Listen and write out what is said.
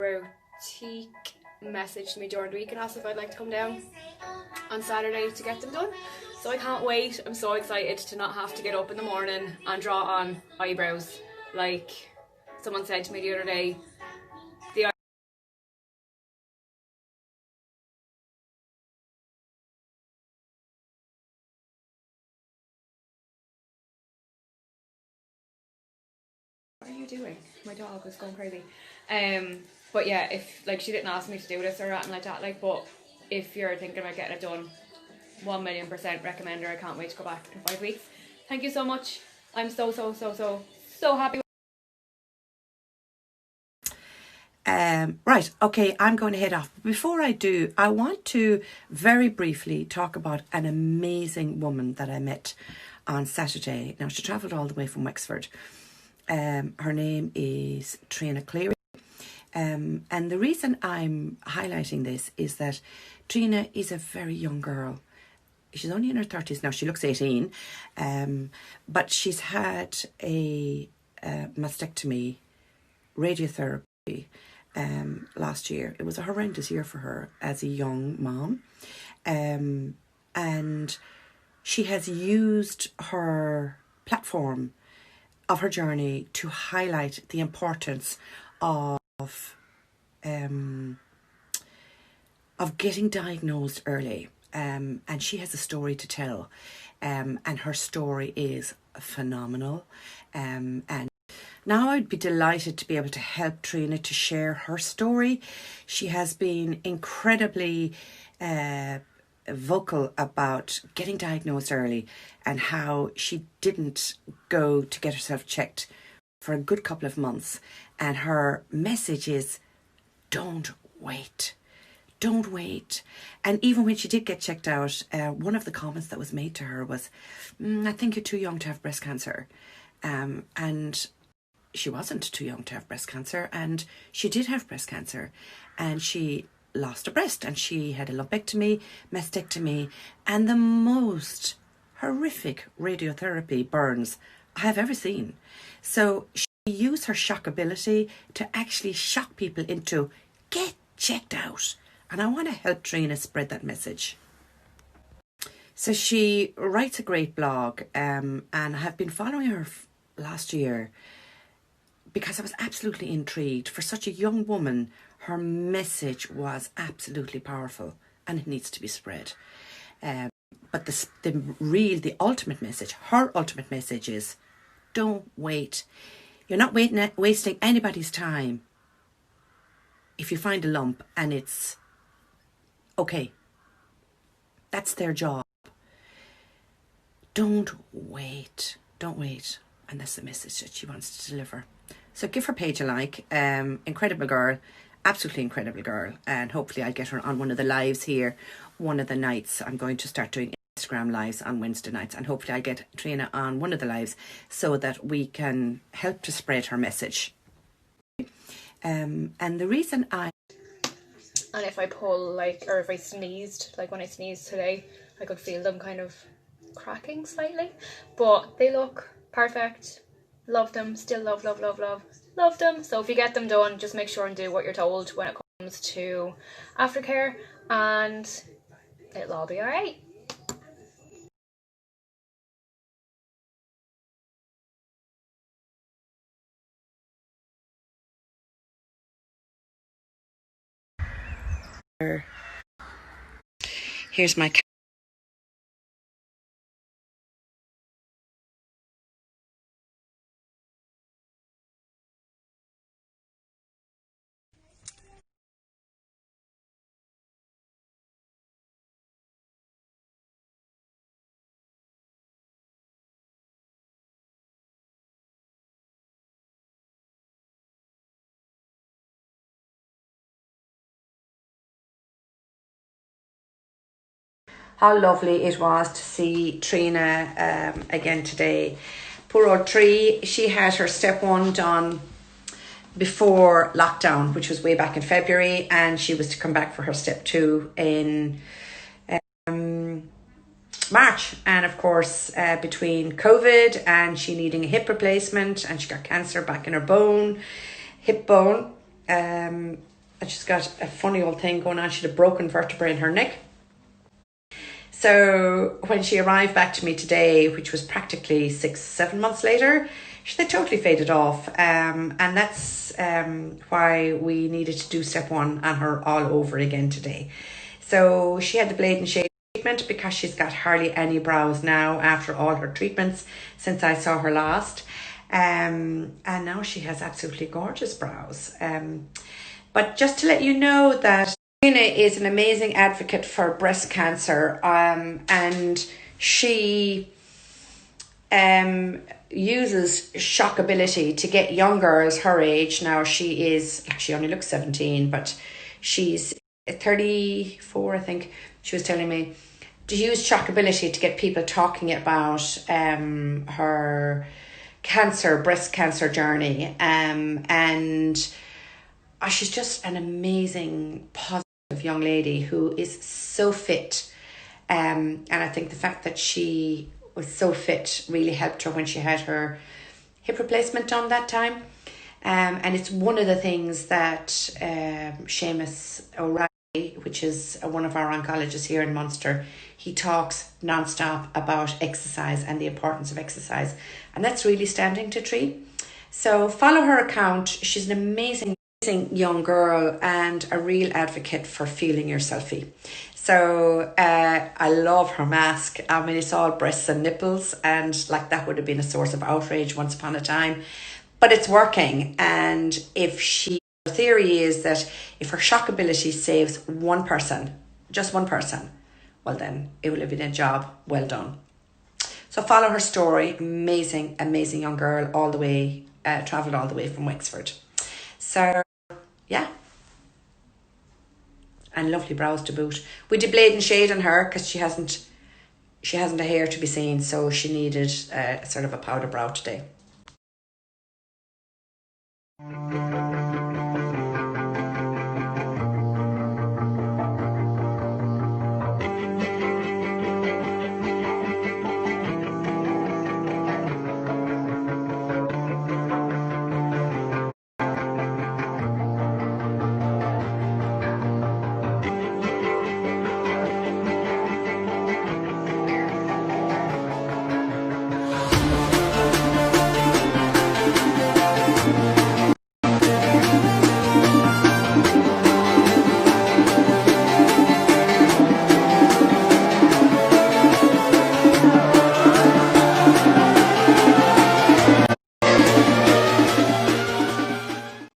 Browtique messaged me during the week and asked if I'd like to come down on Saturday to get them done. So I can't wait. I'm so excited to not have to get up in the morning and draw on eyebrows. Like someone said to me the other day, what are you doing? My dog was going crazy. But yeah, if like she didn't ask me to do this or anything like that, like, but if you're thinking about getting it done, 1,000,000% recommend her. I can't wait to go back in 5 weeks. Thank you so much. I'm so happy. Right, okay, I'm going to head off. Before I do, I want to very briefly talk about an amazing woman that I met on Saturday. Now, she travelled all the way from Wexford. Her name is Trina Cleary. And the reason I'm highlighting this is that Trina is a very young girl. She's only in her 30s now. She looks 18. But she's had a mastectomy, radiotherapy, last year. It was a horrendous year for her as a young mom. And she has used her platform of her journey to highlight the importance of getting diagnosed early. And she has a story to tell. And her story is phenomenal. And now I'd be delighted to be able to help Trina to share her story. She has been incredibly vocal about getting diagnosed early and how she didn't go to get herself checked for a good couple of months. And her message is, don't wait. Don't wait. And even when she did get checked out, one of the comments that was made to her was, I think you're too young to have breast cancer. And she wasn't too young to have breast cancer, and she did have breast cancer, and she lost a breast, and she had a lumpectomy, mastectomy, and the most horrific radiotherapy burns I have ever seen. So she used her shockability to actually shock people into get checked out. And I want to help Trina spread that message. So she writes a great blog, and I have been following her last year because I was absolutely intrigued. For such a young woman, her message was absolutely powerful and it needs to be spread. But the ultimate message, her ultimate message is, don't wait. You're not wasting anybody's time if you find a lump and it's okay. That's their job. Don't wait. Don't wait. And that's the message that she wants to deliver. So give her page a like. Incredible girl. Absolutely incredible girl. And hopefully I'll get her on one of the lives here. One of the nights I'm going to start doing Instagram lives on Wednesday nights. And hopefully I'll get Trina on one of the lives so that we can help to spread her message. And the reason And if I pull, or if I sneezed, like when I sneezed today, I could feel them kind of cracking slightly. But they look perfect. Love them. Still love them. So if you get them done, just make sure and do what you're told when it comes to aftercare, and it'll all be alright. Here's my how lovely it was to see Trina again today. Poor old Tree, she had her step 1 done before lockdown, which was way back in February, and she was to come back for her step 2 in March. And of course, between COVID and she needing a hip replacement, and she got cancer back in her hip bone, And she's got a funny old thing going on. She had a broken vertebrae in her neck. So when she arrived back to me today, which was practically 6-7 months later, they totally faded off. And that's why we needed to do step 1 on her all over again today. So she had the blade and shave treatment because she's got hardly any brows now after all her treatments since I saw her last. And now she has absolutely gorgeous brows. But just to let you know that Trina is an amazing advocate for breast cancer, and she uses shockability to get young girls her age. Now she only looks 17, but she's 34, I think. She was telling me to use shockability to get people talking about her breast cancer journey, and she's just an amazing, positive young lady who is so fit, and I think the fact that she was so fit really helped her when she had her hip replacement done that time. And it's one of the things that Seamus O'Reilly, which is one of our oncologists here in Munster, he talks non-stop about exercise and the importance of exercise, and that's really standing to treat. So follow her account. She's an amazing young girl and a real advocate for feeling yourselfie. So I love her mask. I mean, it's all breasts and nipples, and like that would have been a source of outrage once upon a time, but it's working. And her theory is that if her shockability saves one person, just one person, well then it will have been a job well done. So follow her story. Amazing young girl, all the way travelled all the way from Wexford. So yeah, and lovely brows to boot. We did blade and shade on her because she hasn't a hair to be seen, so she needed sort of a powder brow today.